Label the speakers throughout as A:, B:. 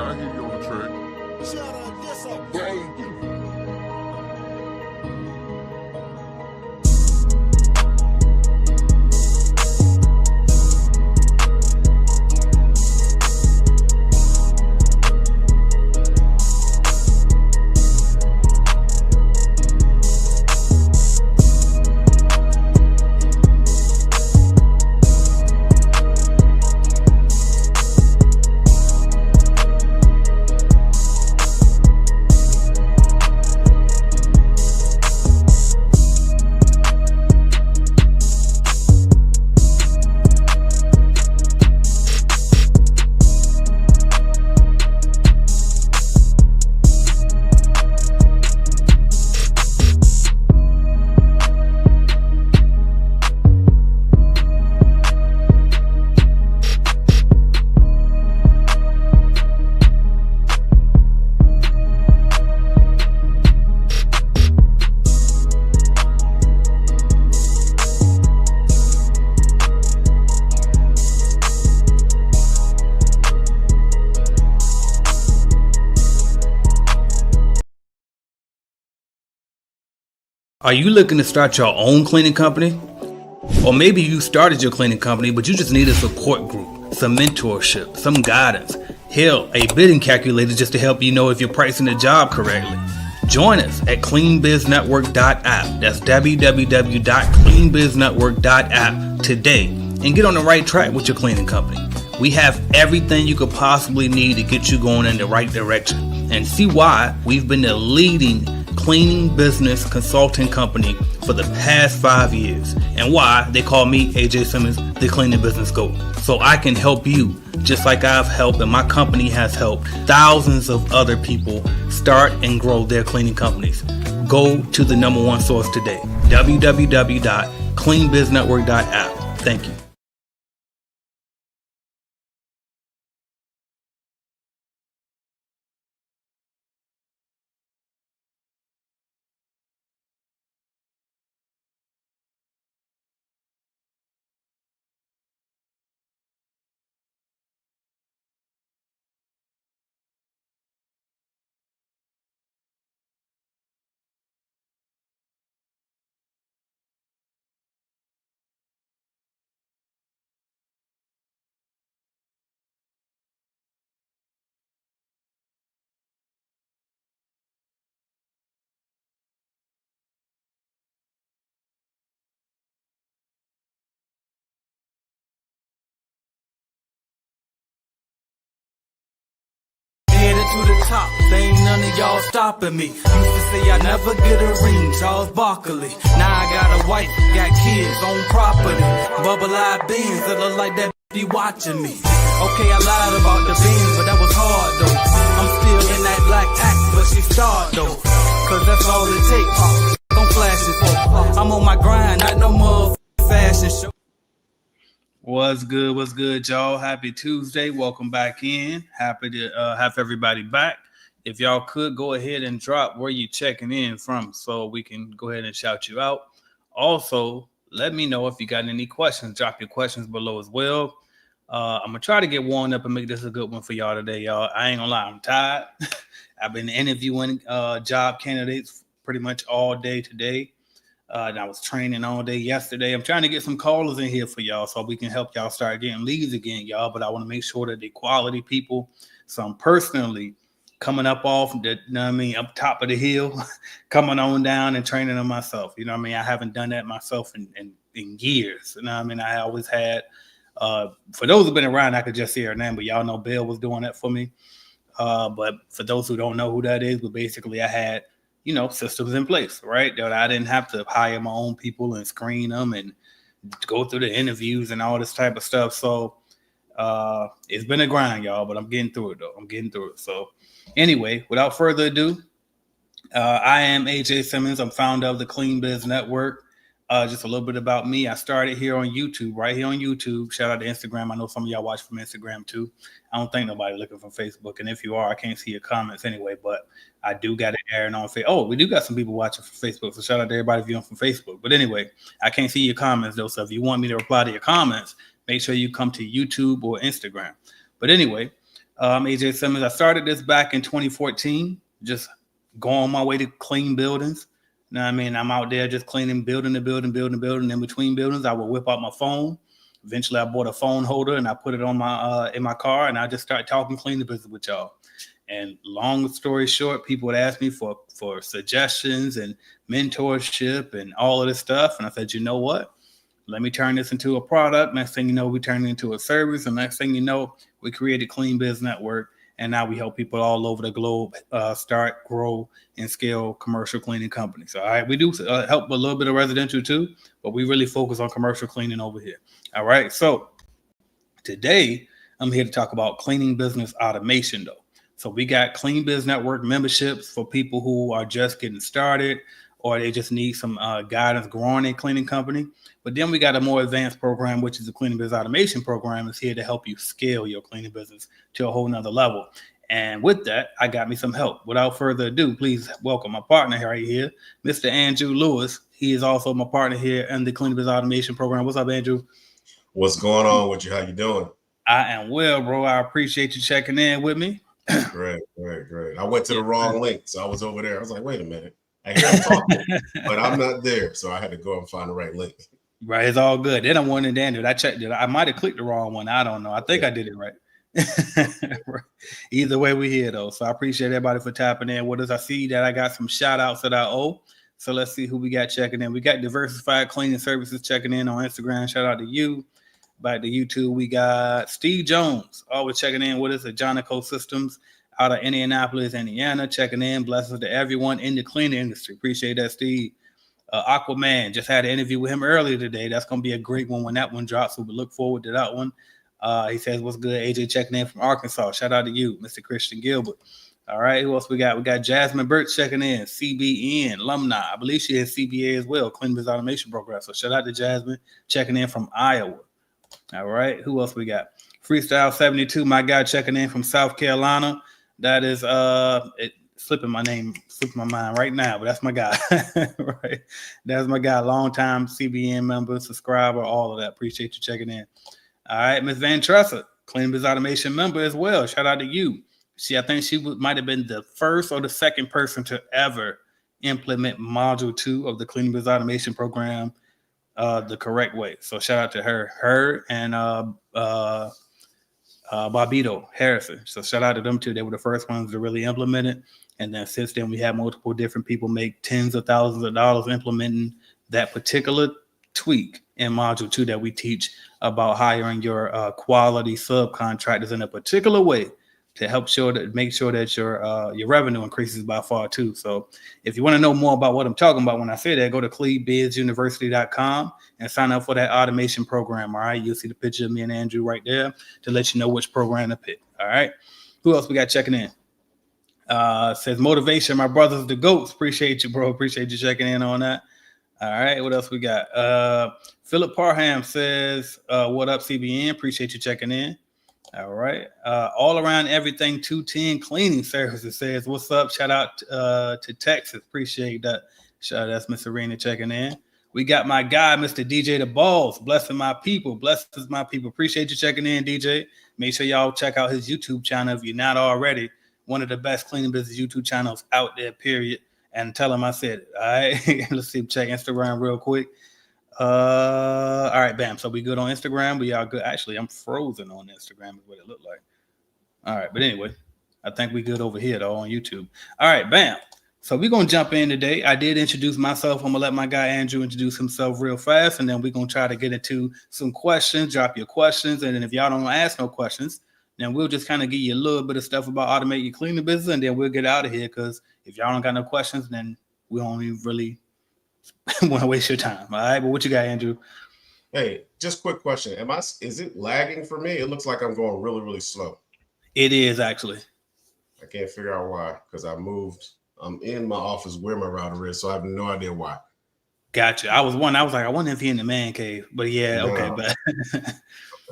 A: I hear you on the track.
B: Shut up, this a baby.
C: Are you looking to start your own cleaning company? Or maybe you started your cleaning company, but you just need a support group, some mentorship, some guidance. Hell, a bidding calculator just to help you know if you're pricing the job correctly. Join us at cleanbiznetwork.app. That's www.cleanbiznetwork.app today and get on the right track with your cleaning company. We have everything you could possibly need to get you going in the right direction. And see why we've been the leading cleaning business consulting company for the past 5 years, and why they call me AJ Simmons the cleaning business GOAT. So I can help you just like I've helped and my company has helped thousands of other people start and grow their cleaning companies. Go to the number one source today, www.cleanbiznetwork.app. Thank you.
D: To the top, there ain't none of y'all stopping me. Used to say I never get a ring, Charles Barkley. Now I got a wife, got kids, own property. Bubble-eyed beans that look like that be watching me. Okay, I lied about the beans, but that was hard though. I'm still in that black act, but she starred though. Cause that's all it takes. Don't flash it for. I'm on my grind, not no more fashion show.
C: What's good, y'all? Happy Tuesday. Welcome back in. Happy to have everybody back. If y'all could go ahead and drop where you checking in from so we can go ahead and shout you out. Also, let me know if you got any questions. Drop your questions below as well. I'm going to try to get warmed up and make this a good one for y'all today, y'all. I ain't going to lie, I'm tired. I've been interviewing job candidates pretty much all day today. And I was training all day yesterday. I'm trying to get some callers in here for y'all so we can help y'all start getting leads again, y'all. But I want to make sure that they're quality people. So I'm personally coming up off the, up top of the hill, coming on down and training them myself. You know what I mean? I haven't done that myself in years. You know what I mean? I always had, for those who've been around, I could just see her name, but y'all know Bill was doing that for me. But for those who don't know who that is, but basically I had, systems in place, right? That I didn't have to hire my own people and screen them and go through the interviews and all this type of stuff. So it's been a grind, y'all, but I'm getting through it, though. So anyway, without further ado, I am AJ Simmons. I'm founder of the Clean Biz Network. Just a little bit about me. I started here on YouTube, right here on YouTube. Shout out to Instagram. I know some of y'all watch from Instagram too. I don't think nobody looking from Facebook. And if you are, I can't see your comments anyway, but I do got it airing on Facebook. Oh, we do got some people watching from Facebook. So shout out to everybody viewing from Facebook. But anyway, I can't see your comments though. So if you want me to reply to your comments, make sure you come to YouTube or Instagram. But anyway, I'm AJ Simmons. I started this back in 2014, just going my way to clean buildings. You know what I mean? I'm out there just cleaning, building. In between buildings, I would whip out my phone. Eventually, I bought a phone holder and I put it on my in my car, and I just started talking cleaning business with y'all. And long story short, people would ask me for suggestions and mentorship and all of this stuff. And I said, you know what? Let me turn this into a product. Next thing you know, we turned it into a service. And next thing you know, we created Clean Biz Network. And now we help people all over the globe start, grow, and scale commercial cleaning companies. All right, we do help a little bit of residential too, but we really focus on commercial cleaning over here. All right, so today I'm here to talk about cleaning business automation though. So we got Clean Biz Network memberships for people who are just getting started or they just need some guidance growing a cleaning company. But then we got a more advanced program, which is the Cleaning Biz Automation Program. Is here to help you scale your cleaning business to a whole nother level. And with that, I got me some help. Without further ado, please welcome my partner right here, Mr. Andrew Lewis. He is also my partner here in the Cleaning Biz Automation Program. What's up, Andrew?
E: What's going on with you? How you doing?
C: I am well, bro. I appreciate you checking in with me.
E: Great. I went to the wrong link, so I was over there. I was like, wait a minute. I hear them talking, but I'm not there. So I had to go and find the right link.
C: Right, it's all good. Then I'm wondering, Daniel, I checked it. I might have clicked the wrong one. I don't know. I think I did it right. Either way, we here though. So I appreciate everybody for tapping in with us. I see that I got some shout outs that I owe. So let's see who we got checking in. We got Diversified Cleaning Services checking in on Instagram. Shout out to you. Back to YouTube, we got Steve Jones always checking in with us at Jonico Systems out of Indianapolis, Indiana, checking in. Blessings to everyone in the cleaning industry. Appreciate that, Steve. Aquaman, just had an interview with him earlier today. That's going to be a great one when that one drops. So we look forward to that one. He says, what's good? AJ checking in from Arkansas. Shout out to you, Mr. Christian Gilbert. All right, who else we got? We got Jasmine Burke checking in, CBN alumni. I believe she has CBA as well, Clean Biz Automation Program. So shout out to Jasmine checking in from Iowa. All right, who else we got? Freestyle 72, my guy checking in from South Carolina. That is slipping my mind right now, but that's my guy. Right, that's my guy, longtime CBN member, subscriber, all of that. Appreciate you checking in. All right, Miss Van Tressa, Clean Biz Automation member as well. Shout out to you. I think she might have been the first or the second person to ever implement Module 2 of the Clean Biz Automation Program the correct way. So shout out to her and Bobito Harrison. So shout out to them two. They were the first ones to really implement it. And then since then, we have multiple different people make tens of thousands of dollars implementing that particular tweak in Module 2 that we teach about hiring your quality subcontractors in a particular way to make sure that your revenue increases by far too. So if you want to know more about what I'm talking about when I say that, go to clevelandbizuniversity.com and sign up for that automation program. All right, you'll see the picture of me and Andrew right there to let you know which program to pick. All right, who else we got checking in? Says motivation, my brothers the goats. Appreciate you, bro. Appreciate you checking in on that. All right, what else we got? Philip Parham says, what up, CBN? Appreciate you checking in. All right. All around everything 210 cleaning services says, what's up? Shout out to Texas. Appreciate that. That's Miss Serena checking in. We got my guy, Mr. DJ the Balls, blessing my people. Blesses my people. Appreciate you checking in, DJ. Make sure y'all check out his YouTube channel if you're not already. One of the best cleaning business YouTube channels out there, period. And tell him I said it. All right. Let's see. Check Instagram real quick. All right, bam. So we good on Instagram. We are good. Actually, I'm frozen on Instagram is what it looked like. All right, but anyway, I think we good over here though on YouTube. All right, bam. So we're gonna jump in today. I did introduce myself. I'm gonna let my guy Andrew introduce himself real fast, and then we're gonna try to get into some questions. Drop your questions, and then if y'all don't ask no questions, then we'll just kind of give you a little bit of stuff about automating your cleaning business, and then we'll get out of here. Because if y'all don't got no questions, then we don't even really want to waste your time. All right, but what you got, Andrew?
E: Hey, just quick question. Is it lagging for me? It looks like I'm going really, really slow.
C: It is actually.
E: I can't figure out why, because I moved. I'm in my office where my router is, so I have no idea why.
C: Gotcha. I was like, I wonder if he in the man cave. But yeah, okay. But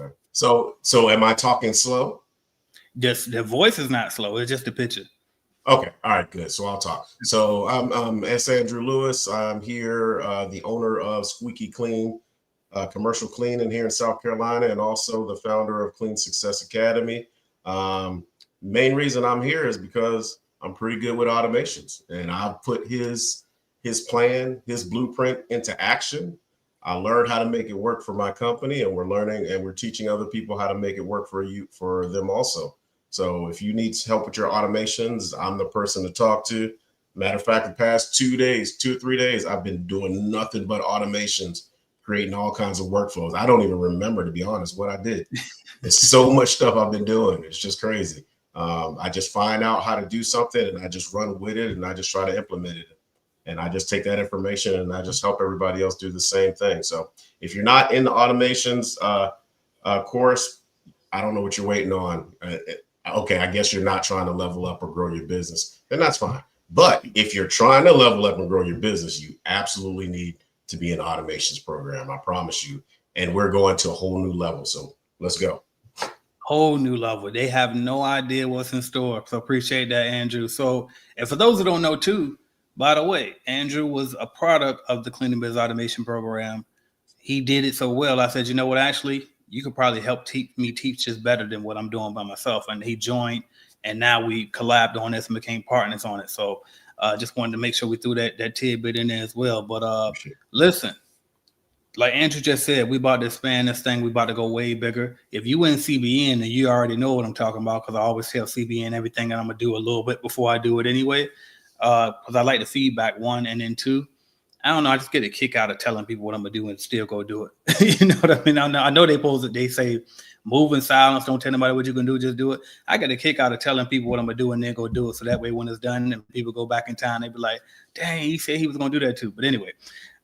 E: okay. So am I talking slow?
C: Just the voice is not slow. It's just the picture.
E: Okay. All right, good. So I'll talk. So I'm S. Andrew Lewis. I'm here, the owner of Squeaky Clean, commercial cleaning here in South Carolina, and also the founder of Clean Success Academy. Main reason I'm here is because I'm pretty good with automations, and I've put his plan, his blueprint into action. I learned how to make it work for my company, and we're learning and we're teaching other people how to make it work for them also. So if you need help with your automations, I'm the person to talk to. Matter of fact, the past 2 or 3 days, I've been doing nothing but automations, creating all kinds of workflows. I don't even remember, to be honest, what I did. There's so much stuff I've been doing. It's just crazy. I just find out how to do something and I just run with it and I just try to implement it. And I just take that information and I just help everybody else do the same thing. So if you're not in the automations course, I don't know what you're waiting on. Okay, I guess you're not trying to level up or grow your business, then that's fine. But if you're trying to level up and grow your business, you absolutely need to be in the automations program. I promise you. And we're going to a whole new level. So let's go.
C: Whole new level. They have no idea what's in store. So appreciate that, Andrew. So, and for those who don't know too, by the way, Andrew was a product of the Cleaning Biz Automation Program. He did it so well. I said, you know what, actually, you could probably help me teach this better than what I'm doing by myself. And he joined, and now we collabed on this and became partners on it. So Just wanted to make sure we threw that tidbit in there as well. But listen, like Andrew just said, we about to expand this thing. We about to go way bigger. If you in CBN, then you already know what I'm talking about, because I always tell CBN everything, and I'm gonna do a little bit before I do it anyway. Because I like the feedback, one, and then two, I don't know, I just get a kick out of telling people what I'm gonna do and still go do it. You know what I mean? I know they say move in silence, don't tell nobody what you're gonna do, just do it. I get a kick out of telling people what I'm gonna do and then go do it. So that way when it's done and people go back in time, they be like, dang, he said he was gonna do that too. But anyway,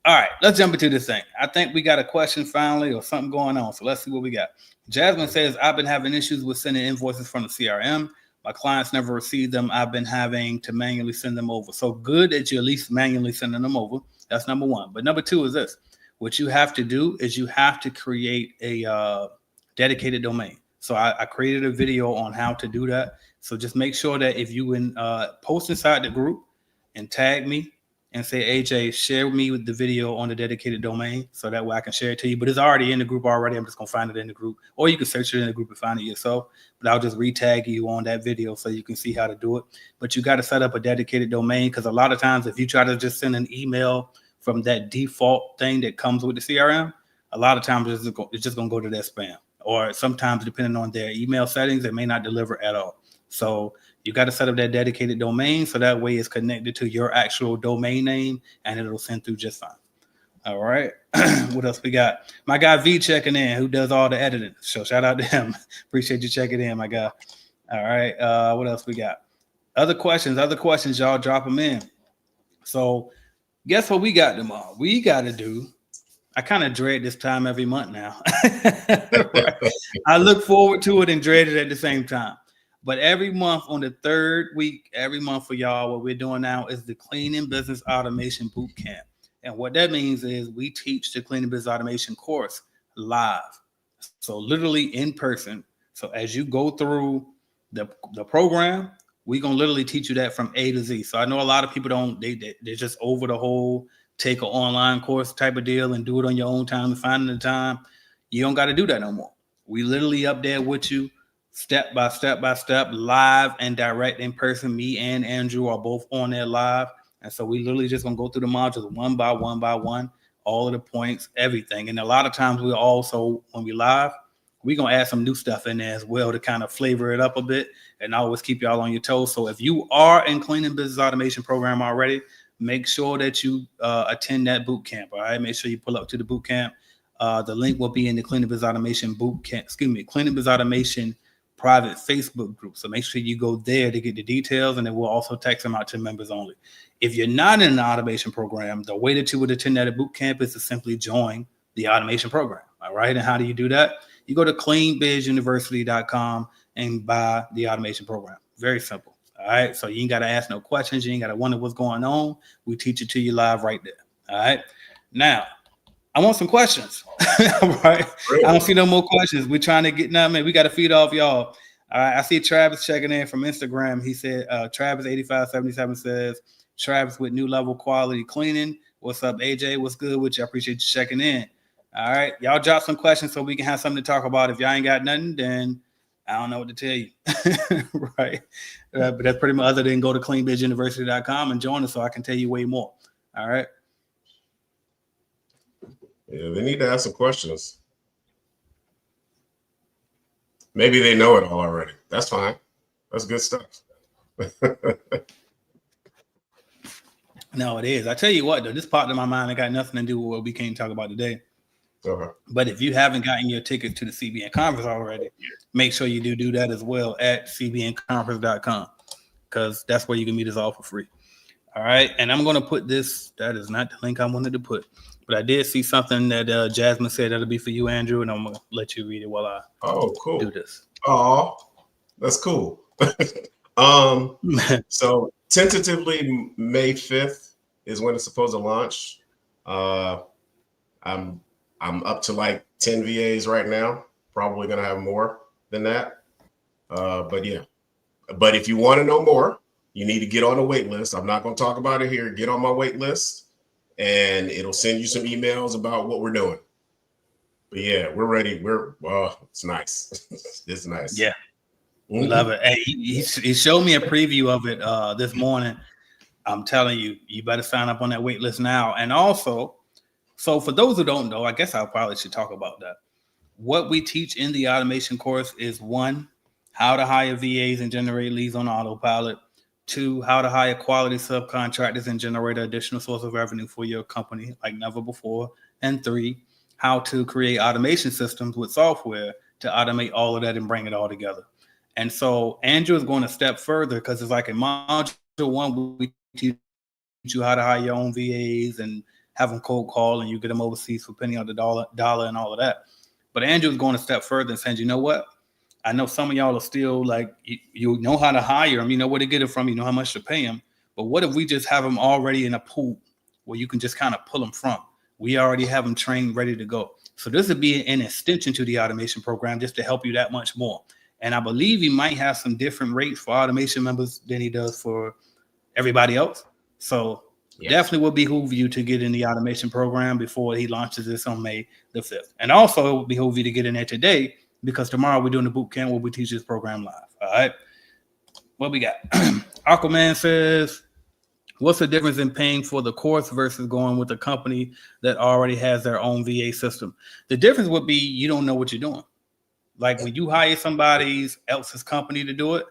C: all right, let's jump into this thing. I think we got a question finally or something going on. So let's see what we got. Jasmine says, I've been having issues with sending invoices from the CRM. My clients never received them. I've been having to manually send them over. So good that you're at least manually sending them over. That's number one. But number two is this. What you have to do is you have to create a dedicated domain. So I created a video on how to do that. So just make sure that if you post inside the group and tag me and say, AJ, share me with the video on the dedicated domain, so that way I can share it to you. But it's already in the group already. I'm just going to find it in the group. Or you can search it in the group and find it yourself. But I'll just re-tag you on that video so you can see how to do it. But you got to set up a dedicated domain, because a lot of times if you try to just send an email from that default thing that comes with the CRM, a lot of times it's just going to go to that spam. Or sometimes, depending on their email settings, it may not deliver at all. So you got to set up that dedicated domain so that way it's connected to your actual domain name and it'll send through just fine. All right. What else we got? My guy V checking in, who does all the editing. So shout out to him. Appreciate you checking in, my guy. All right. What else we got? Other questions, y'all drop them in. So guess what we got tomorrow? We got to do, I kind of dread this time every month now. Right? I look forward to it and dread it at the same time. But every month on the third week, every month for y'all, what we're doing now is the Cleaning Business Automation Boot Camp. And what that means is we teach the Cleaning Business Automation course live. So literally in person. So as you go through the program, we're going to literally teach you that from A to Z. So I know a lot of people they're just over the whole take an online course type of deal and do it on your own time and finding the time. You don't got to do that no more. We literally up there with you, step by step, live and direct in person. Me and Andrew are both on there live. And so we literally just going to go through the modules one by one, all of the points, everything. And a lot of times we also, when we live, we're going to add some new stuff in there as well to kind of flavor it up a bit and always keep y'all on your toes. So if you are in Cleaning Business Automation program already, make sure that you attend that boot camp. All right. Make sure you pull up to the boot camp. The link will be in the Cleaning Business Automation boot camp, Cleaning Business Automation private Facebook group. So make sure you go there to get the details, and then we'll also text them out to members only. If you're not in the automation program, the way that you would attend that boot camp is to simply join the automation program. All right. And how do you do that? You go to cleanbizuniversity.com and buy the automation program. Very simple. All right. So you ain't got to ask no questions. You ain't got to wonder what's going on. We teach it to you live right there. All right. Now, I want some questions. All right. Really? I don't see no more questions. We're trying to get now, man. We got to feed off y'all. All right. I see Travis checking in from Instagram. He said, Travis8577 says, Travis with New Level Quality Cleaning. What's up, AJ? What's good with you? I appreciate you checking in. All right. Y'all drop some questions so we can have something to talk about. If y'all ain't got nothing, then I don't know what to tell you. Right. But that's pretty much, other than go to cleanbizuniversity.com and join us so I can tell you way more. All right.
E: Yeah, they need to ask some questions. Maybe they know it all already. That's fine. That's good stuff.
C: No, it is. I tell you what, though, this popped in my mind. It got nothing to do with what we came to talk about today.
E: Okay.
C: But if you haven't gotten your tickets to the CBN conference already, make sure you do that as well at cbnconference.com, because that's where you can meet us all for free. All right. And I'm going to put this. That is not the link I wanted to put. But I did see something that Jasmine said that'll be for you, Andrew, and I'm going to let you read it while I do this.
E: Oh, that's cool. So tentatively May 5th is when it's supposed to launch. I'm up to like 10 VAs right now. Probably going to have more than that. But yeah. But if you want to know more, you need to get on the wait list. I'm not going to talk about it here. Get on my wait list, and it'll send you some emails about what we're doing. But yeah, we're ready. It's nice. It's nice.
C: Yeah. Mm-hmm. Love it. Hey, he showed me a preview of it this morning. I'm telling you, you better sign up on that wait list now. And also, so for those who don't know, I guess I probably should talk about that. What we teach in the automation course is 1, how to hire VAs and generate leads on autopilot. 2, how to hire quality subcontractors and generate an additional source of revenue for your company like never before. And 3, how to create automation systems with software to automate all of that and bring it all together. And so Andrew is going a step further because it's like in module 1, we teach you how to hire your own VAs and have them cold call and you get them overseas for penny on the dollar and all of that. But Andrew is going a step further and saying, you know what? I know some of y'all are still like, you know how to hire them, you know where to get it from, you know how much to pay them. But what if we just have them already in a pool where you can just kind of pull them from? We already have them trained, ready to go. So this would be an extension to the automation program just to help you that much more. And I believe he might have some different rates for automation members than he does for everybody else. So definitely will behoove you to get in the automation program before he launches this on May the 5th. And also it will behoove you to get in there today because tomorrow we're doing the boot camp where we teach this program live. All right. What we got? Aquaman says, what's the difference in paying for the course versus going with a company that already has their own VA system? The difference would be you don't know what you're doing. Like when you hire somebody else's company to do it,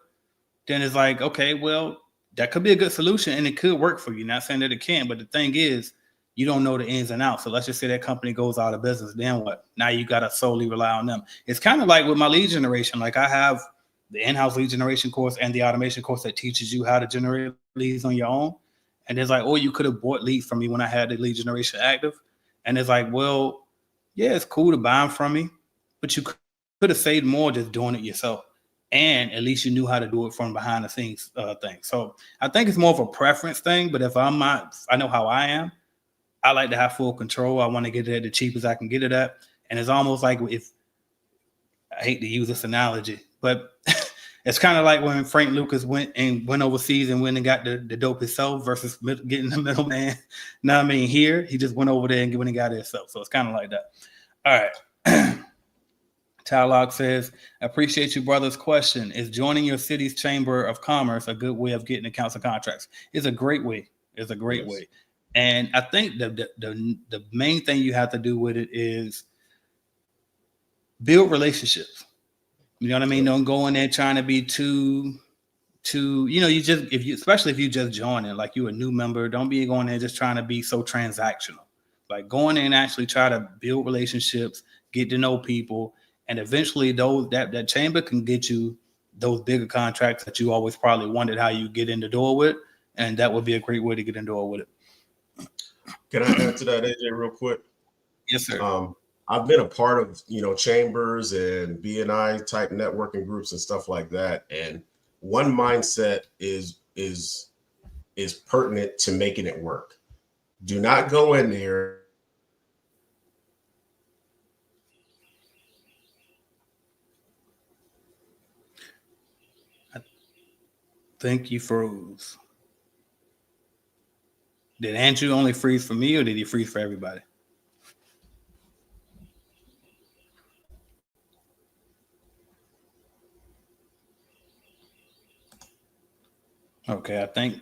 C: then it's like, okay, well, that could be a good solution and it could work for you. Not saying that it can't, but the thing is, you don't know the ins and outs. So let's just say that company goes out of business. Then what? Now you got to solely rely on them. It's kind of like with my lead generation. Like I have the in-house lead generation course and the automation course that teaches you how to generate leads on your own. And it's like, oh, you could have bought leads from me when I had the lead generation active. And it's like, well, yeah, it's cool to buy them from me, but you could have saved more just doing it yourself. And at least you knew how to do it from behind the scenes thing. So I think it's more of a preference thing. But if I'm not, I know how I am. I like to have full control. I want to get it at the cheapest I can get it at. And it's almost like if, I hate to use this analogy, but it's kind of like when Frank Lucas went overseas and went and got the dope himself versus getting the middleman. Now, I mean, here, he just went over there and went and got it himself. So it's kind of like that. All right. Talog says, appreciate you, brother's question. Is joining your city's chamber of commerce a good way of getting accounts and contracts? It's a great way. It's a great way. And I think the main thing you have to do with it is build relationships. You know what I mean? Don't go in there trying to be too, you know, especially if you just joining, like you a new member, don't be going there just trying to be so transactional. Like go in there and actually try to build relationships, get to know people. And eventually that chamber can get you those bigger contracts that you always probably wondered how you get in the door with. And that would be a great way to get in the door with it.
E: Can I add to that, AJ, real quick?
C: Yes, sir.
E: I've been a part of, chambers and BNI type networking groups and stuff like that. And one mindset is pertinent to making it work. Do not go in there.
C: I think you froze. Did Andrew only freeze for me or did he freeze for everybody? Okay, I think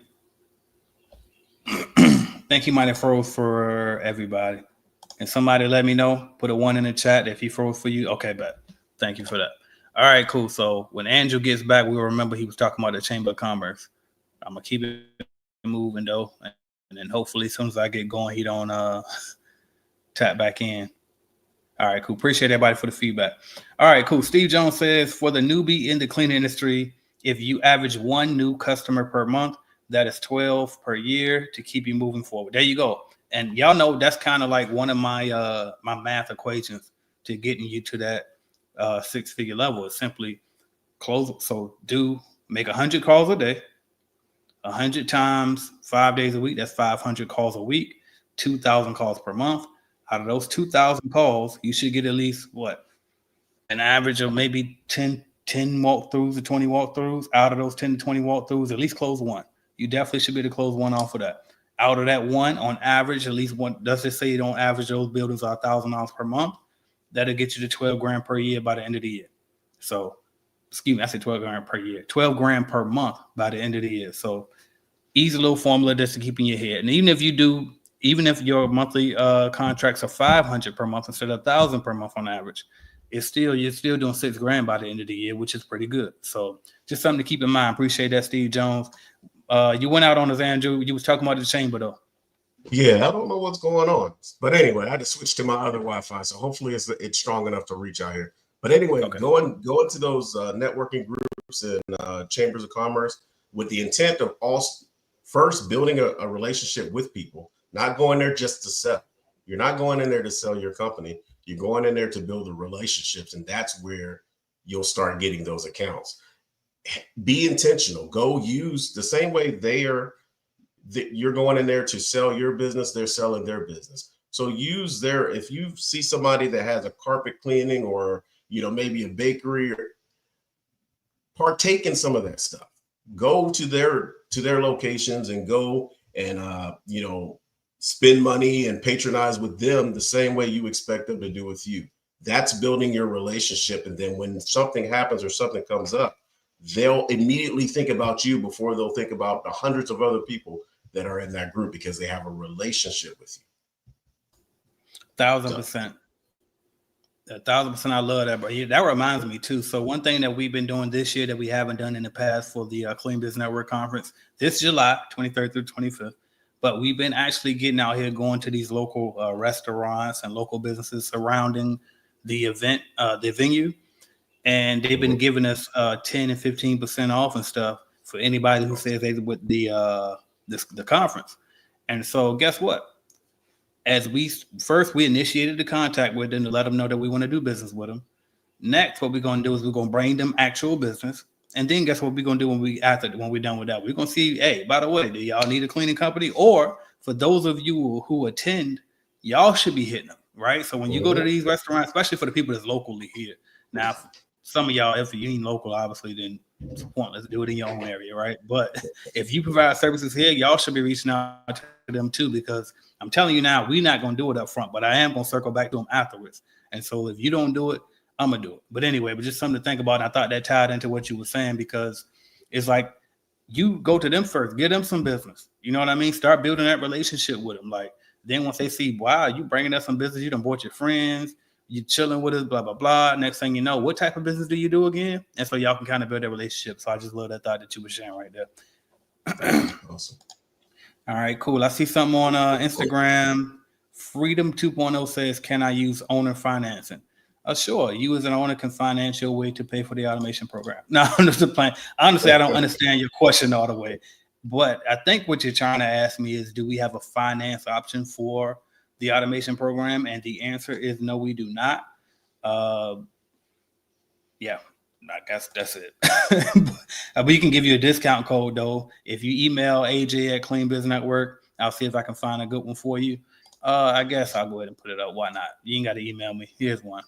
C: he might have froze for everybody. And somebody let me know, put a 1 in the chat if he froze for you. Okay, bet. Thank you for that. All right, cool. So when Andrew gets back, we'll remember he was talking about the Chamber of Commerce. I'm going to keep it moving, though. And then hopefully as soon as I get going, he don't tap back in. All right, cool. Appreciate everybody for the feedback. All right, cool. Steve Jones says, for the newbie in the cleaning industry, if you average 1 new customer per month, that is 12 per year to keep you moving forward. There you go. And y'all know that's kind of like one of my my math equations to getting you to that 6-figure level is simply close. So make 100 calls a day, 100 times 5 days a week. That's 500 calls a week, 2,000 calls per month. Out of those 2,000 calls, you should get at least an average of maybe 10 walkthroughs or 20 walkthroughs. Out of those 10 to 20 walkthroughs, at least close 1. You definitely should be able to close 1 off of that. Out of that 1, on average, at least 1. Does it say you don't average those buildings are $1,000 per month? That'll get you to 12 grand per year by the end of the year. So, excuse me, I said 12 grand per year. 12 grand per month by the end of the year. So easy little formula just to keep in your head. And even if your monthly contracts are $500 per month instead of $1,000 per month on average, you're still doing $6,000 by the end of the year, which is pretty good. So just something to keep in mind. Appreciate that, Steve Jones. You went out on us, Andrew. You was talking about the chamber though.
E: Yeah, I don't know what's going on, but anyway, I had to switch to my other Wi-Fi, so hopefully it's strong enough to reach out here. But anyway,
C: Okay.
E: going to those networking groups and chambers of commerce with the intent of first building a relationship with people, not going there just to sell. You're not going in there to sell your company. You're going in there to build the relationships, and that's where you'll start getting those accounts. Be intentional. Go use the same way you're going in there to sell your business, they're selling their business. So if you see somebody that has a carpet cleaning or, maybe a bakery, or partake in some of that stuff. Go to their locations and go and, spend money and patronize with them the same way you expect them to do with you. That's building your relationship. And then when something happens or something comes up, they'll immediately think about you before they'll think about the hundreds of other people that are in that group because they have a relationship with you.
C: 1,000%. 1,000%. I love that, but that reminds me too. So one thing that we've been doing this year that we haven't done in the past for the Clean Business Network Conference this July 23rd through 25th, but we've been actually getting out here, going to these local restaurants and local businesses surrounding the event, the venue, and they've been giving us 10 and 15% off and stuff for anybody who says they with the conference. And so guess what? As we initiated the contact with them to let them know that we want to do business with them. Next, what we're going to do is we're going to bring them actual business. And then guess what we're going to do when we're done with that? We're going to see, hey, by the way, do y'all need a cleaning company? Or for those of you who attend, y'all should be hitting them, right? So when you go to these restaurants, especially for the people that's locally here. Now, some of y'all, if you ain't local, obviously, then it's pointless to do it in your own area, right? But if you provide services here, y'all should be reaching out to them too, because I'm telling you now, we're not going to do it up front, but I am going to circle back to them afterwards. And so if you don't do it, I'm going to do it. But anyway, but just something to think about. And I thought that tied into what you were saying, because it's like you go to them first, give them some business. You know what I mean? Start building that relationship with them. Like then once they see, wow, you bringing us some business, you done bought your friends, you chilling with us, blah, blah, blah. Next thing you know, what type of business do you do again? And so y'all can kind of build that relationship. So I just love that thought that you were sharing right there.
E: Awesome.
C: All right, cool. I see something on Instagram. Freedom 2.0 says, can I use owner financing? Sure. You as an owner can finance your way to pay for the automation program. No, I'm just playing. Honestly, I don't understand your question all the way. But I think what you're trying to ask me is, do we have a finance option for the automation program? And the answer is no, we do not. Yeah, I guess that's it. We can give you a discount code, though. If you email AJ at Clean Business Network, I'll see if I can find a good one for you. I guess I'll go ahead and put it up. Why not? You ain't got to email me. Here's one.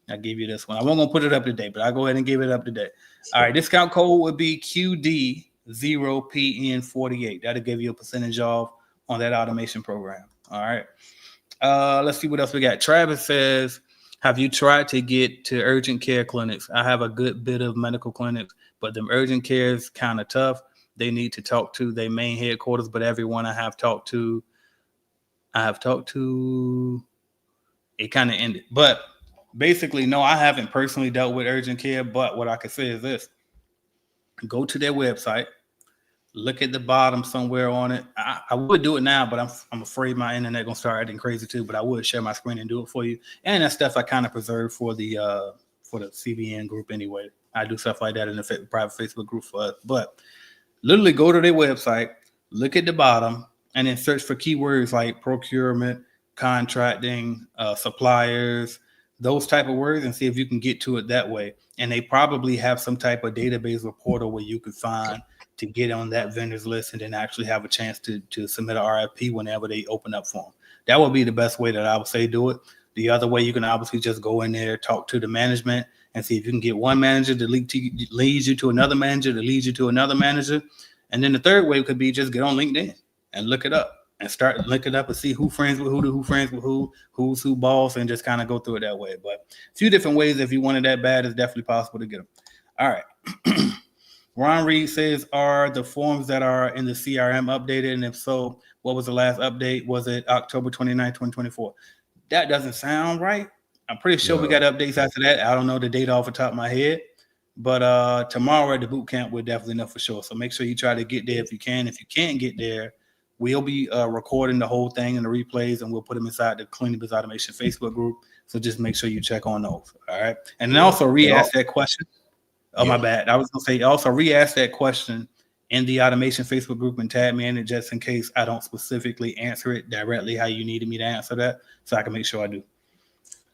C: I'll give you this one. I won't gonna put it up today, but I'll go ahead and give it up today. All right, discount code would be QD0PN48. That'll give you a percentage off on that automation program. All right. Let's see what else we got. Travis says, have you tried to get to urgent care clinics? I have a good bit of medical clinics, but them urgent care is kind of tough. They need to talk to their main headquarters, but everyone I have talked to, it kind of ended. But basically, no, I haven't personally dealt with urgent care, but what I can say is this. Go to their website, look at the bottom somewhere on it. I would do it now, but I'm afraid my internet gonna start acting crazy too, but I would share my screen and do it for you. And that stuff I kind of preserve for the CBN group anyway. I do stuff like that in the private Facebook group for us. But literally go to their website, look at the bottom, and then search for keywords like procurement, contracting, suppliers, those type of words, and see if you can get to it that way. And they probably have some type of database or portal where you could find to get on that vendor's list and then actually have a chance to submit an RFP whenever they open up for them. That would be the best way that I would say do it. The other way, you can obviously just go in there, talk to the management, and see if you can get one manager that leads you to another manager that leads you to another manager. And then the third way could be just get on LinkedIn and look it up. And start looking up and see who friends with who friends with who's who boss, and just kind of go through it that way. But a few different ways, if you want it that bad, it's definitely possible to get them. All right. Ron Reed says, are the forms that are in the CRM updated? And if so, what was the last update? Was it October 29, 2024? That doesn't sound right. I'm pretty sure we got updates after that. I don't know the date off the top of my head. But tomorrow at the boot camp, we'll definitely know for sure. So make sure you try to get there if you can. If you can't get there, we'll be recording the whole thing and the replays, and we'll put them inside the Cleaning Biz Automation Facebook group. So just make sure you check on those. All right. And then also re-ask that question. Oh, my bad. I was going to say also re-ask that question in the automation Facebook group and tag me in it just in case I don't specifically answer it directly how you needed me to answer that, so I can make sure I do.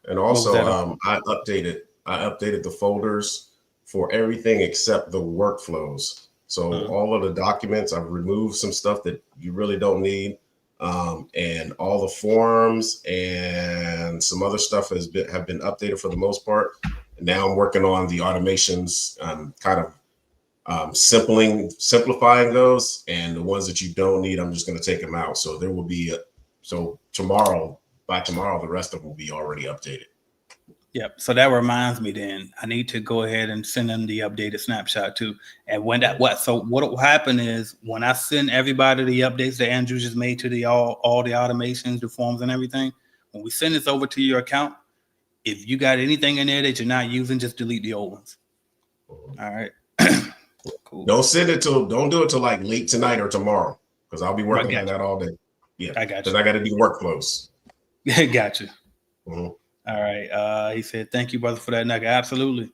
E: And also, I updated the folders for everything except the workflows. So all of the documents, I've removed some stuff that you really don't need, and all the forms and some other stuff have been updated for the most part. And now I'm working on the automations, kind of simplifying those, and the ones that you don't need, I'm just going to take them out. So there will be by tomorrow, the rest of them will be already updated.
C: Yep. So that reminds me then I need to go ahead and send them the updated snapshot too. And when that what will happen is when I send everybody the updates that Andrew just made to the all the automations, the forms and everything, when we send this over to your account, if you got anything in there that you're not using, just delete the old ones. All right. Cool.
E: Don't do it till like late tonight or tomorrow, because I'll be working on that all day. Yeah,
C: I got you.
E: Because I got to do workflows.
C: Gotcha.
E: Mm-hmm.
C: All right. He said, thank you, brother, for that nugget. Absolutely.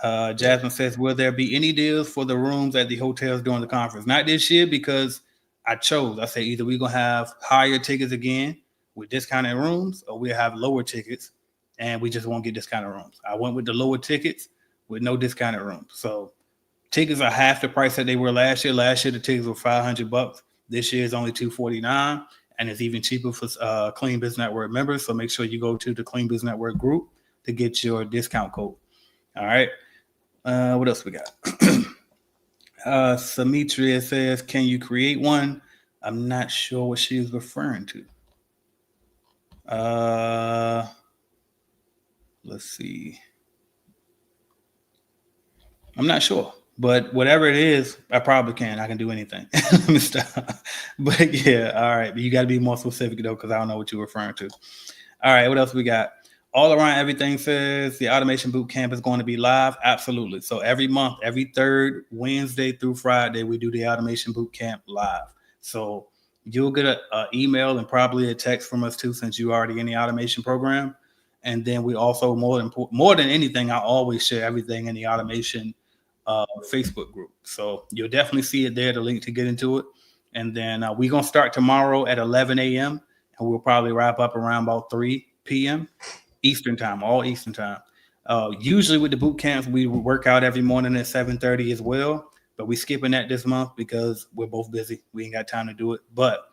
C: Jasmine says, will there be any deals for the rooms at the hotels during the conference? Not this year, because I say either we're going to have higher tickets again with discounted rooms, or we'll have lower tickets and we just won't get discounted rooms. I went with the lower tickets with no discounted rooms. So tickets are half the price that they were last year. Last year, the tickets were $500. This year is only $249. And it's even cheaper for Clean Biz Network members. So make sure you go to the Clean Biz Network group to get your discount code. All right. What else we got? Samitria says, can you create one? I'm not sure what she is referring to. Let's see. I'm not sure. But whatever it is, I probably can. I can do anything. Let me stop. But yeah, all right. But you got to be more specific though, because I don't know what you're referring to. All right, what else we got? All Around Everything says the Automation Boot Camp is going to be live. Absolutely. So every month, every third Wednesday through Friday, we do the Automation Boot Camp live. So you'll get an email and probably a text from us too, since you're already in the automation program. And then we also, more than anything, I always share everything in the automation Facebook group. So you'll definitely see it there, the link to get into it. And then we're going to start tomorrow at 11 a.m. and we'll probably wrap up around about 3 p.m. Eastern time, all Eastern time. Usually with the boot camps, we work out every morning at 7:30 as well, but we're skipping that this month because we're both busy. We ain't got time to do it, but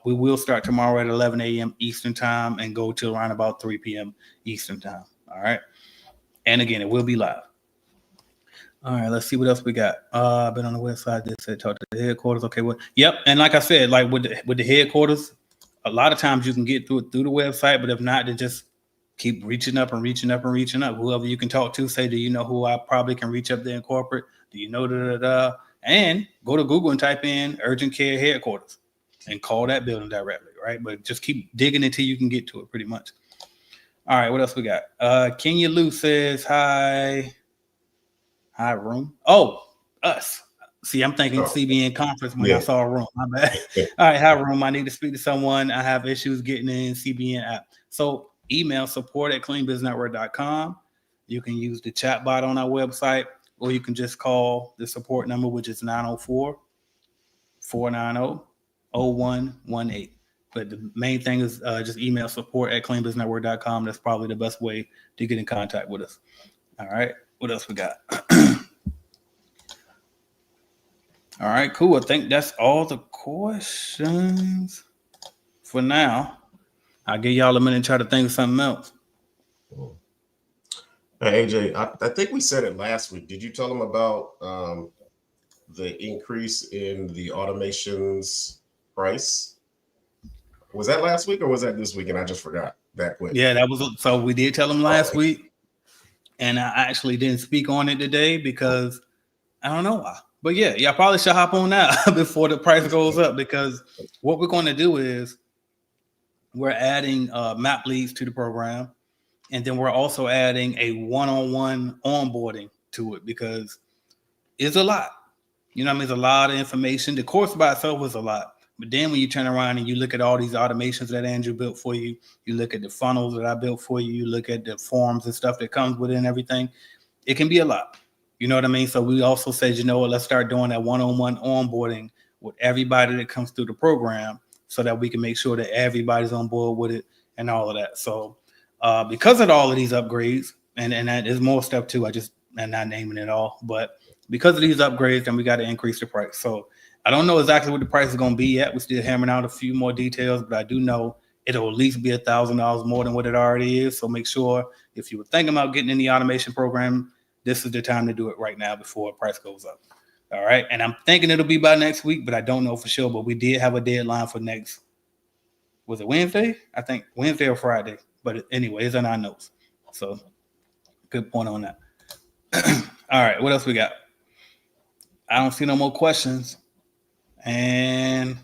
C: we will start tomorrow at 11 a.m. Eastern time and go till around about 3 p.m. Eastern time. All right. And again, it will be live. All right, let's see what else we got. I've been on the website. They said talk to the headquarters. Okay, well, yep. And like I said, like with the headquarters, a lot of times you can get through the website, but if not, then just keep reaching up and reaching up and reaching up. Whoever you can talk to, say, do you know who I probably can reach up there in corporate? Do you know And go to Google and type in urgent care headquarters and call that building directly, right? But just keep digging until you can get to it, pretty much. All right, what else we got? Kenya Lou says hi. Hi, room. Oh, us. See, I'm thinking CBN conference when I saw a room. My bad. All right, hi, room. I need to speak to someone. I have issues getting in CBN app. So email support@cleanbiznetwork.com. You can use the chat bot on our website, or you can just call the support number, which is 904-490-0118. But the main thing is just email support@cleanbiznetwork.com. That's probably the best way to get in contact with us. All right. What else we got? All right, cool. I think that's all the questions for now. I'll give y'all a minute to try to think of something else.
E: Hey, AJ, I think we said it last week. Did you tell them about the increase in the automations price? Was that last week or was that this week? And I just forgot that quick.
C: Yeah, that was. So we did tell them last week. And I actually didn't speak on it today because I don't know why. But yeah, y'all probably should hop on now before the price goes up, because what we're going to do is we're adding map leads to the program. And then we're also adding a one-on-one onboarding to it, because it's a lot. You know what I mean? It's a lot of information. The course by itself was a lot. But then when you turn around and you look at all these automations that Andrew built for you, you look at the funnels that I built for you, you look at the forms and stuff that comes with it and everything, it can be a lot. You know what I mean? So we also said, you know what, let's start doing that one-on-one onboarding with everybody that comes through the program, so that we can make sure that everybody's on board with it and all of that. So because of all of these upgrades, and that is more stuff too, I'm not naming it all, but because of these upgrades, then we got to increase the price. So I don't know exactly what the price is going to be yet. We're still hammering out a few more details, but I do know it'll at least be $1,000 more than what it already is. So make sure, if you were thinking about getting in the automation program, this is the time to do it right now before the price goes up. All right. And I'm thinking it'll be by next week, but I don't know for sure. But we did have a deadline for next, was it Wednesday? I think Wednesday or Friday. But anyway, it's in our notes. So good point on that. All right. What else we got? I don't see no more questions. And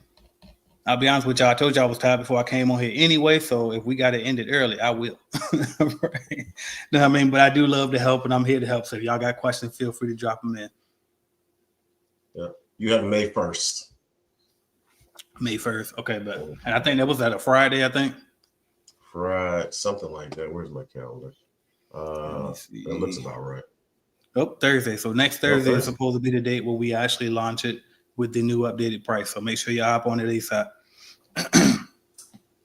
C: I'll be honest with y'all. I told y'all I was tired before I came on here anyway. So if we got to end it early, I will. Right? No, I mean, but I do love to help, and I'm here to help. So if y'all got questions, feel free to drop them in.
E: Yeah. You have May 1st.
C: May 1st. Okay, but and I think that was at a Friday, I think.
E: Friday, something like that. Where's my calendar? That looks about right.
C: Oh, Thursday. So next Thursday is supposed to be the date where we actually launch it with the new updated price. So make sure you hop on it ASAP.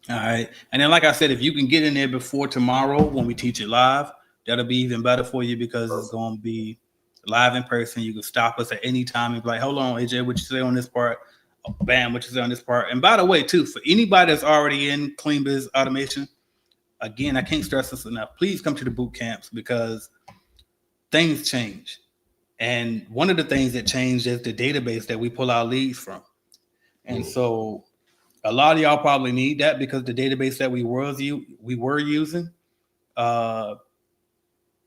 C: All right. And then, like I said, if you can get in there before tomorrow when we teach it live, that'll be even better for you, because it's going to be live in person. You can stop us at any time and be like, hold on, AJ, what you say on this part? Oh, bam, what you say on this part? And by the way, too, for anybody that's already in CleanBiz Automation, again, I can't stress this enough. Please come to the boot camps, because things change. And one of the things that changed is the database that we pull our leads from. And so a lot of y'all probably need that, because the database that we were using,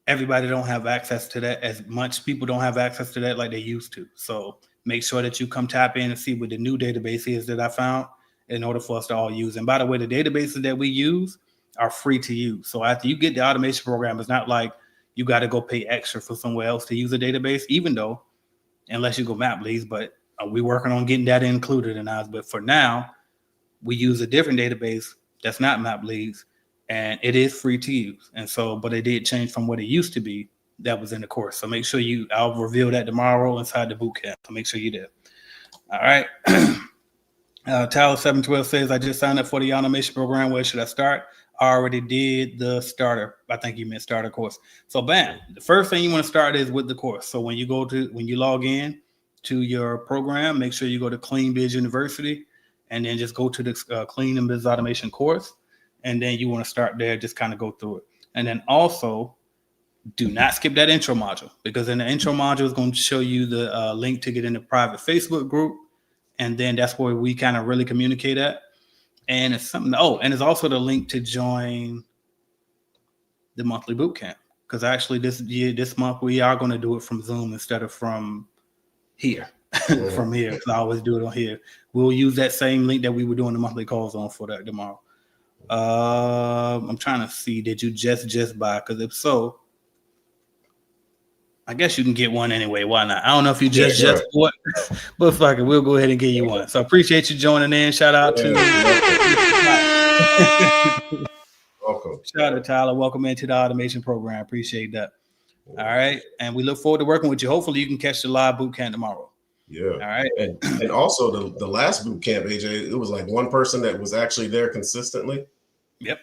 C: everybody don't have access to that as much. People don't have access to that like they used to. So make sure that you come tap in and see what the new database is that I found, in order for us to all use. And by the way, the databases that we use are free to use. So after you get the automation program, it's not like you got to go pay extra for somewhere else to use a database, even though, unless you go map leads, but we're working on getting that included in ours. But for now, we use a different database that's not map leads, and it is free to use. And so, but it did change from what it used to be that was in the course. So make sure I'll reveal that tomorrow inside the boot camp. So make sure you do. All right. Tyler 712 says, I just signed up for the automation program. Where should I start? I already did the starter. I think you meant starter course. So bam, the first thing you want to start is with the course. So when you log in to your program, make sure you go to CleanBiz University, and then just go to the CleanBiz Automation course. And then you want to start there, just kind of go through it. And then also, do not skip that intro module, because in the intro module is going to show you the link to get in the private Facebook group. And then that's where we kind of really communicate at. And it's something. Oh, and it's also the link to join the monthly boot camp, because actually this month we are going to do it from Zoom instead of from here. From here, because I always do it on here. We'll use that same link that we were doing the monthly calls on for that tomorrow. I'm trying to see, did you just buy? Because if so, I guess you can get one anyway. Why not? I don't know if you just bought, but fuck it, we'll go ahead and get you one. So I appreciate you joining in. Shout out to
E: welcome.
C: Shout out to Tyler. Welcome into the automation program. Appreciate that. All right. And we look forward to working with you. Hopefully you can catch the live boot camp tomorrow.
E: Yeah.
C: All right.
E: And also the last boot camp, AJ, it was like one person that was actually there consistently.
C: Yep.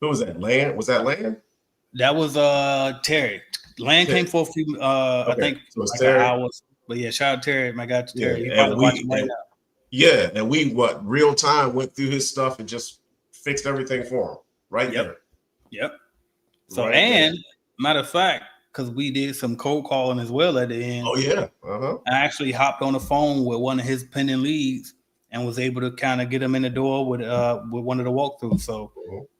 E: Who was that? Land? Was that Land?
C: That was Terry. Land came for a few I think
E: so
C: like
E: Terry.
C: an hour. But yeah, shout out to Terry. My God, Terry.
E: Yeah,
C: And
E: we real time went through his stuff and just fixed everything for him. Right there.
C: Yep. So matter of fact, because we did some cold calling as well at the end.
E: Oh yeah.
C: I actually hopped on the phone with one of his pending leads and was able to kind of get them in the door with one of the walkthroughs. So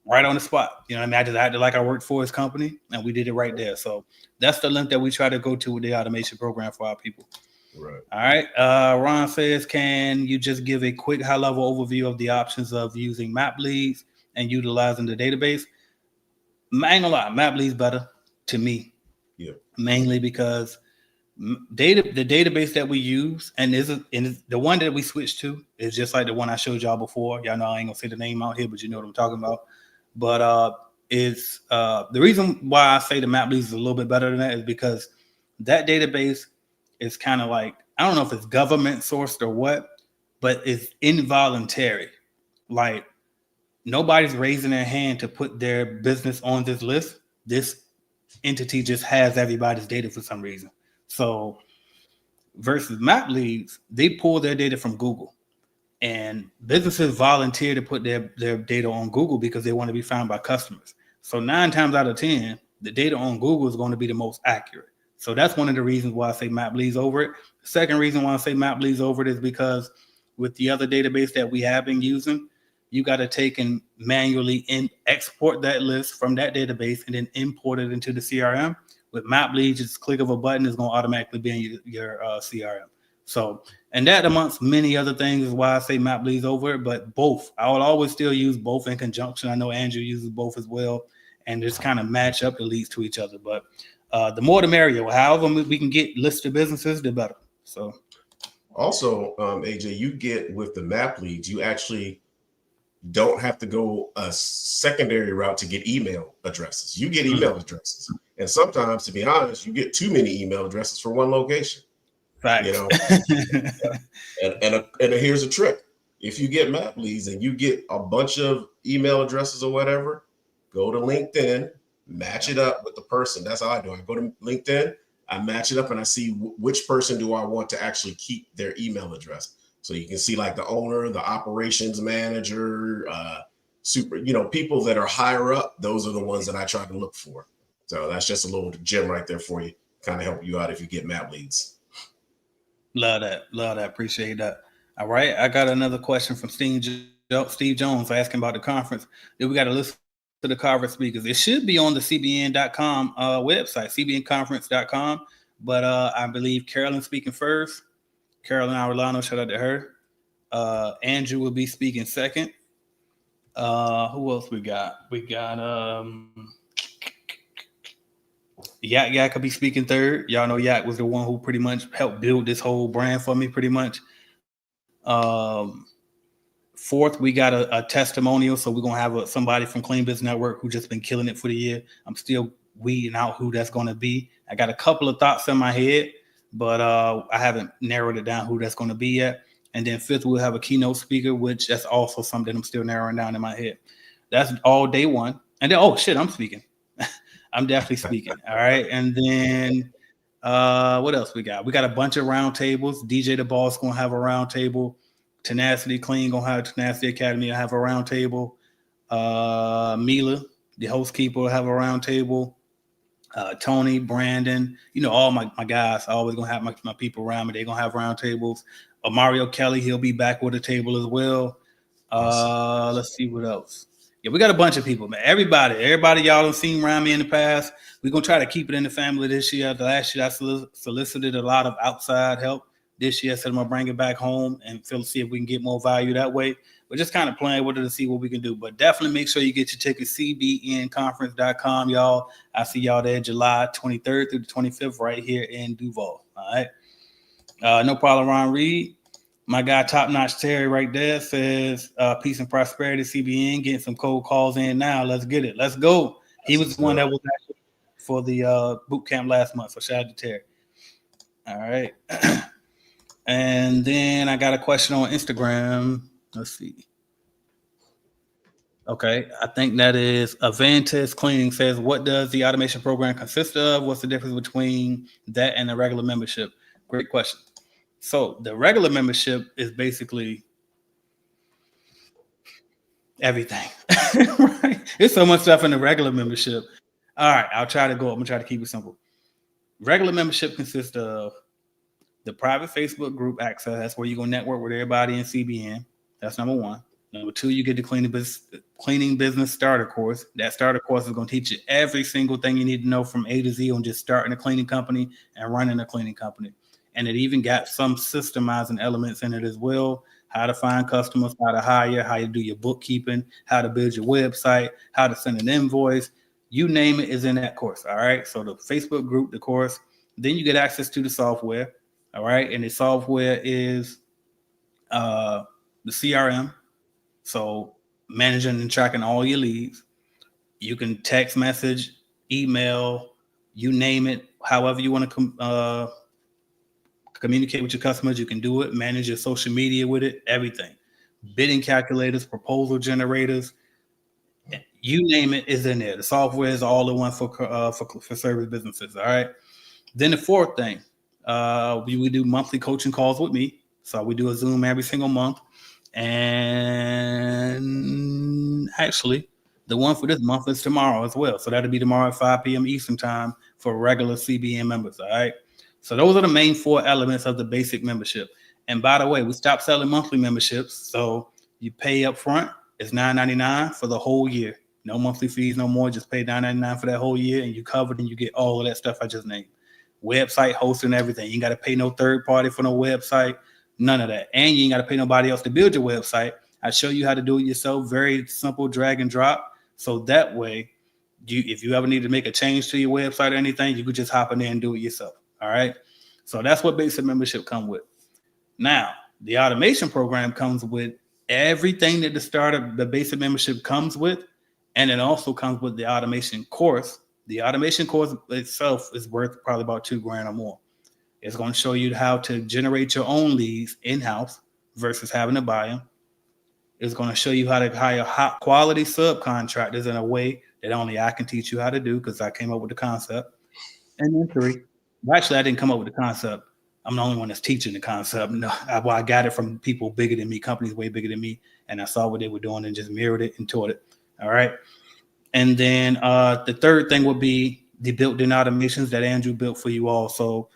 C: right on the spot, you know what I mean? I just acted like I worked for his company, and we did it right there. So that's the link that we try to go to with the automation program for our people.
E: Right.
C: All right. Ron says, can you just give a quick high-level overview of the options of using MapLeads and utilizing the database? I ain't gonna lie, MapLeads better to me.
E: Yeah.
C: Mainly because the database that we use, and the one that we switched to is just like the one I showed y'all before. Y'all know I ain't gonna say the name out here, but you know what I'm talking about. But it's the reason why I say the MapLeads is a little bit better than that is because that database is kind of like, I don't know if it's government sourced or what, but it's involuntary. Like nobody's raising their hand to put their business on this list. This entity just has everybody's data for some reason. So versus MapLeads, they pull their data from Google, and businesses volunteer to put their data on Google because they want to be found by customers. So 9 times out of 10, the data on Google is going to be the most accurate. So that's one of the reasons why I say MapLeads over it. The second reason why I say MapLeads over it is because with the other database that we have been using, you got to take and manually export that list from that database and then import it into the CRM. With MapLeads, just click of a button is going to automatically be in your CRM. So, and that amongst many other things is why I say MapLeads over it, but both. I will always still use both in conjunction. I know Andrew uses both as well, and just kind of match up the leads to each other. But the more the merrier. However we can get listed businesses, the better. So,
E: also, AJ, you get with the MapLeads, you actually don't have to go a secondary route to get email addresses. You get email addresses. And sometimes, to be honest, you get too many email addresses for one location.
C: Right.
E: You know, and here's a trick. If you get MapLeads and you get a bunch of email addresses or whatever, go to LinkedIn, match it up with the person. That's how I do it. I go to LinkedIn, I match it up, and I see which person do I want to actually keep their email address. So you can see like the owner, the operations manager, people that are higher up. Those are the ones that I try to look for. So that's just a little gem right there for you. Kind of help you out if you get MapLeads.
C: Love that. Appreciate that. All right. I got another question from Steve Jones asking about the conference. Then we got to listen to the conference speakers. It should be on the CBN.com website, CBNconference.com. But I believe Carolyn's speaking first. Carolyn Arellano, shout out to her. Andrew will be speaking second. Who else we got? We got Yak could be speaking third. Y'all know Yak was the one who pretty much helped build this whole brand for me, pretty much. Fourth, we got a testimonial. So we're going to have somebody from Clean Biz Network who just been killing it for the year. I'm still weeding out who that's going to be. I got a couple of thoughts in my head, but I haven't narrowed it down who that's going to be yet. And then fifth, we'll have a keynote speaker, which that's also something I'm still narrowing down in my head. That's all day one. And then, oh, shit, I'm speaking. I'm definitely speaking. All right. And then what else we got? We got a bunch of round tables. DJ the Boss going to have a round table. Tenacity Clean going to have Tenacity Academy. I have a round table. Mila, the host keeper, will have a round table. Tony, Brandon, all my guys. I always going to have my people around me. They're going to have round tables. Mario Kelly, he'll be back with a table as well. Let's see what else. Yeah, we got a bunch of people, man. Everybody y'all done seen around me in the past. We're going to try to keep it in the family this year. The last year, I solicited a lot of outside help. This year, I said I'm going to bring it back home and see if we can get more value that way. We're just kind of playing with it to see what we can do. But definitely make sure you get your tickets, cbnconference.com, y'all. I see y'all there July 23rd through the 25th right here in Duval. All right. No problem, Ron Reed. My guy, Top Notch Terry, right there says, peace and prosperity, CBN, getting some cold calls in now. Let's get it. Let's go. He was the one that was actually for the boot camp last month. So shout out to Terry. All right. And then I got a question on Instagram. Let's see. Okay. I think that is Avantis Cleaning says, what does the automation program consist of? What's the difference between that and the regular membership? Great question. So the regular membership is basically everything, right? There's so much stuff in the regular membership. All right, I'll try to go. I'm gonna try to keep it simple. Regular membership consists of The private Facebook group access, that's where you're going to network with everybody in CBN. That's number one. Number two, you get the cleaning business starter course. That starter course is going to teach you every single thing you need to know from A to Z on just starting a cleaning company and running a cleaning company. And it even got some systemizing elements in it as well. How to find customers, how to hire, how you do your bookkeeping, how to build your website, how to send an invoice. You name it is in that course. All right. So the Facebook group, the course, then you get access to the software. All right. And the software is the CRM. So managing and tracking all your leads. You can text message, email, you name it, however you want to communicate with your customers. You can do it. Manage your social media with it, everything. Bidding calculators, proposal generators, you name it is in there. The software is all in one for service businesses. All right. Then the fourth thing, we do monthly coaching calls with me. So we do a Zoom every single month. And actually, the one for this month is tomorrow as well. So that'll be tomorrow at 5 p.m. Eastern time for regular CBN members. All right. So those are the main four elements of the basic membership. And by the way, we stopped selling monthly memberships. So you pay up front. It's $9.99 for the whole year. No monthly fees, no more. Just pay $9.99 for that whole year, and you covered, and you get all of that stuff I just named. Website hosting, everything. You ain't got to pay no third party for no website. None of that. And you ain't got to pay nobody else to build your website. I show you how to do it yourself. Very simple, drag and drop. So that way, if you ever need to make a change to your website or anything, you could just hop in there and do it yourself. All right. So that's what basic membership comes with. Now, the automation program comes with everything that the basic membership comes with. And it also comes with the automation course. The automation course itself is worth probably about $2,000 or more. It's going to show you how to generate your own leads in-house versus having to buy them. It's going to show you how to hire high quality subcontractors in a way that only I can teach you how to do, because I came up with the concept. And then actually, I didn't come up with the concept. I'm the only one that's teaching the concept. No, I got it from people bigger than me, companies way bigger than me, and I saw what they were doing and just mirrored it and taught it. All right. And then the third thing would be the built-in automations that Andrew built for you all. So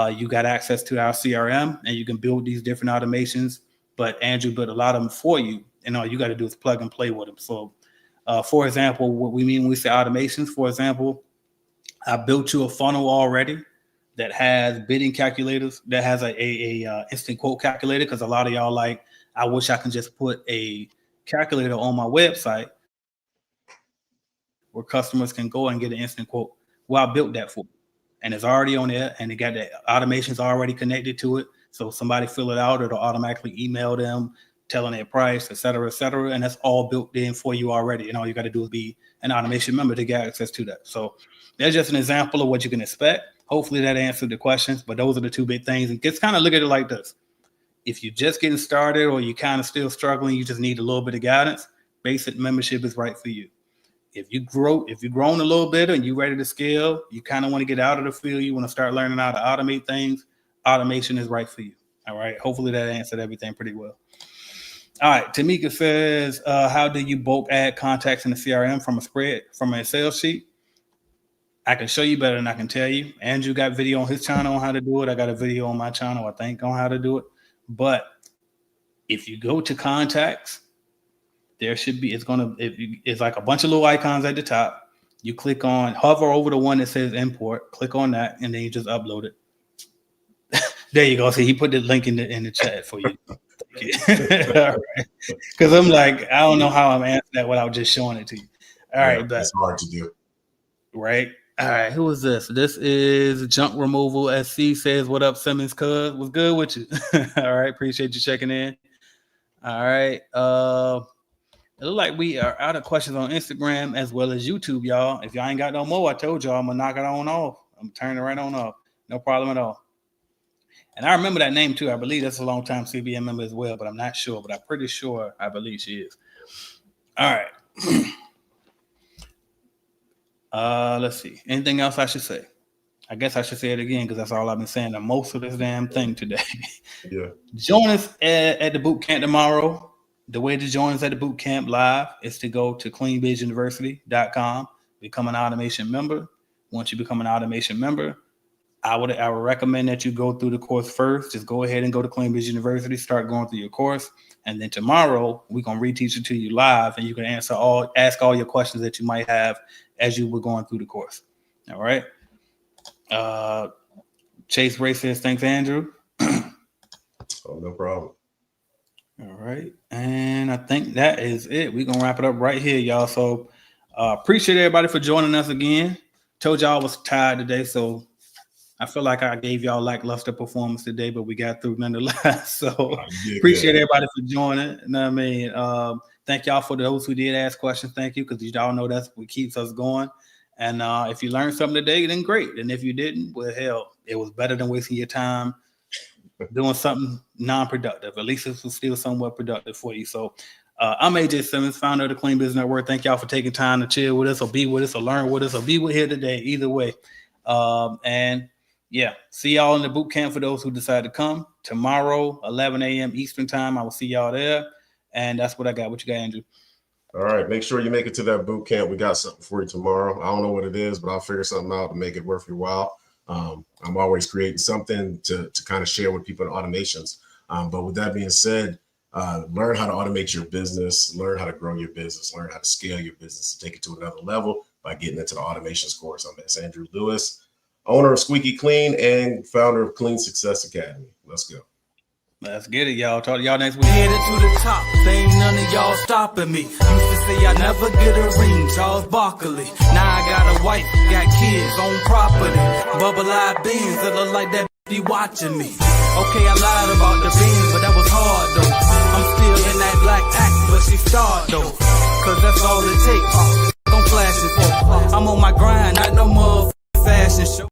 C: you got access to our CRM, and you can build these different automations, but Andrew built a lot of them for you, and all you got to do is plug and play with them. So for example, what we mean when we say automations, for example, I built you a funnel already that has bidding calculators, that has a instant quote calculator, because a lot of y'all like, I wish I can just put a calculator on my website where customers can go and get an instant quote. Well, I built that for you, and it's already on there, and it got the automations already connected to it. So somebody fill it out, it'll automatically email them, telling their price, et cetera, and that's all built in for you already. And all you got to do is be an automation member to get access to that. So that's just an example of what you can expect. Hopefully that answered the questions, but those are the two big things. And just kind of look at it like this. If you're just getting started, or you're kind of still struggling, you just need a little bit of guidance, basic membership is right for you. If you've grown a little bit and you're ready to scale, you kind of want to get out of the field, you want to start learning how to automate things, automation is right for you. All right. Hopefully that answered everything pretty well. All right. Tamika says, how do you bulk add contacts in the CRM from a sales sheet? I can show you better than I can tell you. Andrew got video on his channel on how to do it. I got a video on my channel, I think, on how to do it. But if you go to contacts, there should be, it's like a bunch of little icons at the top. You hover over the one that says import, click on that, and then you just upload it. There you go. See, he put the link in the chat for you. All right. Because I'm like, I don't know how I'm answering that without just showing it to you. All right.
E: That's hard to do.
C: Right. All right. Who is this? This is Junk Removal SC says, what up, Simmons cuz? What's good with you? All right. Appreciate you checking in. All right. It looks like we are out of questions on Instagram as well as YouTube, y'all. If y'all ain't got no more, I told y'all I'm going to knock it on off. I'm turning it right on off. No problem at all. And I remember that name too. I believe that's a long time CBN member as well, but I'm not sure. But I'm pretty sure I believe she is. All right. Let's see. Anything else I should say? I guess I should say it again because that's all I've been saying the most of this damn thing today.
E: Yeah.
C: Join us at the boot camp tomorrow. The way to join us at the boot camp live is to go to cleanbizuniversity.com, become an automation member. Once you become an automation member, I would recommend that you go through the course first. Just go ahead and go to Clean-Biz University, start going through your course. And then tomorrow we're going to reteach it to you live, and you can ask all your questions that you might have as you were going through the course. All right. Chase Ray says, thanks, Andrew.
E: Oh, no problem.
C: All right. And I think that is it. We're going to wrap it up right here, y'all. So appreciate everybody for joining us again. Told y'all I was tired today, so I feel like I gave y'all lackluster performance today, but we got through nonetheless. So appreciate everybody for joining. You know what I mean? Thank y'all for those who did ask questions. Thank you, because y'all know that's what keeps us going. And if you learned something today, then great. And if you didn't, well, hell, it was better than wasting your time doing something non-productive. At least it was still somewhat productive for you. So I'm AJ Simmons, founder of the Clean Biz Network. Thank y'all for taking time to chill with us or be with us or learn with us or be with here today. Either way. And yeah, see y'all in the boot camp for those who decide to come. Tomorrow, 11 a.m. Eastern time. I will see y'all there. And that's what I got. What you got, Andrew?
E: All right. Make sure you make it to that boot camp. We got something for you tomorrow. I don't know what it is, but I'll figure something out to make it worth your while. I'm always creating something to kind of share with people in automations. But with that being said, learn how to automate your business, learn how to grow your business, learn how to scale your business, and take it to another level by getting into the automations course. I'm Andrew Lewis, owner of Squeaky Clean and founder of Clean Success Academy. Let's go.
C: Let's get it, y'all. Talk to y'all next week.
D: Headed to the top, they ain't none of y'all stopping me. Used to say I never get a ring, Charles Barkley. Now I got a wife, got kids, own property. Bubble-eyed beans that look like that be watching me. Okay, I lied about the beans, but that was hard though. I'm still in that black act, but she starred though. Cause that's all it takes. I'm flashing for. I'm on my grind, not no more fashion show.